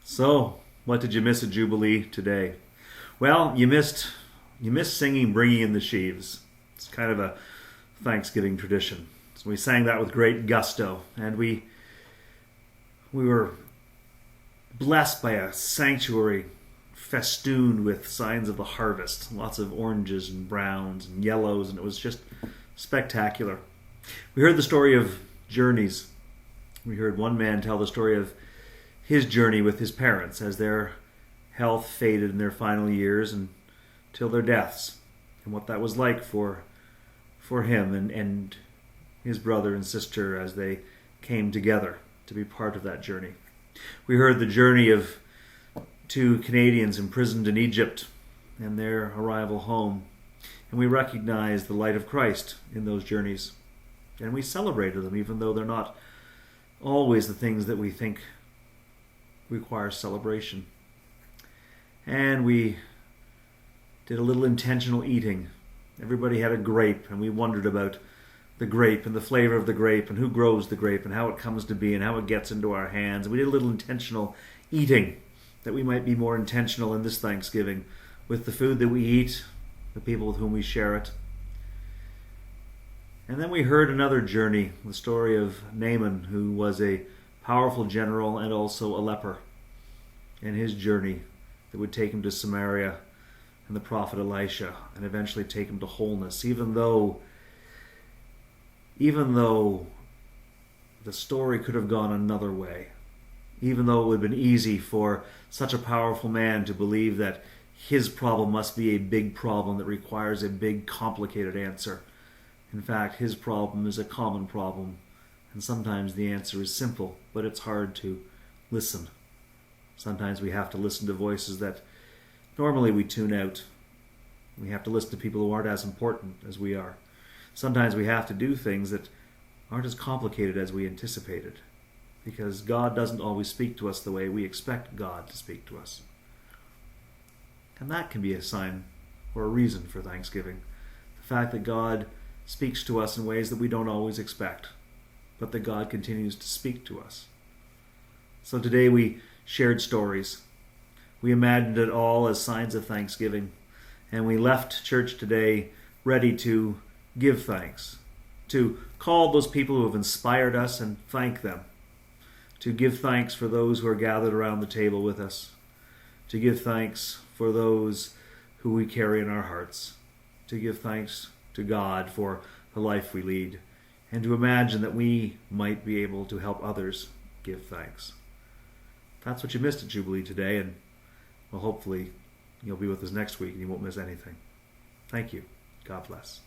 So, what did you miss at Jubilee today? Well, you missed singing "Bringing in the Sheaves." It's kind of a Thanksgiving tradition. So we sang that with great gusto, and we were blessed by a sanctuary festooned with signs of the harvest, lots of oranges and browns and yellows, and it was just spectacular. We heard the story of journeys. We heard one man tell the story of his journey with his parents as their health faded in their final years until their deaths, and what that was like for him and his brother and sister as they came together to be part of that journey. We heard the journey of two Canadians imprisoned in Egypt and their arrival home, and we recognized the light of Christ in those journeys, and we celebrated them even though they're not always the things that we think require celebration. And we did a little intentional eating. Everybody had a grape, and we wondered about the grape and the flavor of the grape and who grows the grape and how it comes to be and how it gets into our hands. We did a little intentional eating that we might be more intentional in this Thanksgiving with the food that we eat, the people with whom we share it. And then we heard another journey, the story of Naaman, who was a powerful general and also a leper, and his journey that would take him to Samaria and the prophet Elisha and eventually take him to wholeness, even though the story could have gone another way, even though it would have been easy for such a powerful man to believe that his problem must be a big problem that requires a big, complicated answer. In fact, his problem is a common problem, and sometimes the answer is simple, but it's hard to listen. Sometimes we have to listen to voices that normally we tune out. We have to listen to people who aren't as important as we are. Sometimes we have to do things that aren't as complicated as we anticipated, because God doesn't always speak to us the way we expect God to speak to us. And that can be a sign or a reason for Thanksgiving. The fact that God speaks to us in ways that we don't always expect, but that God continues to speak to us. So today we shared stories. We imagined it all as signs of thanksgiving, and we left church today ready to give thanks, to call those people who have inspired us and thank them, to give thanks for those who are gathered around the table with us, to give thanks for those who we carry in our hearts, to give thanks to God for the life we lead, and to imagine that we might be able to help others give thanks. That's what you missed at Jubilee today, and well, hopefully you'll be with us next week and you won't miss anything. Thank you. God bless.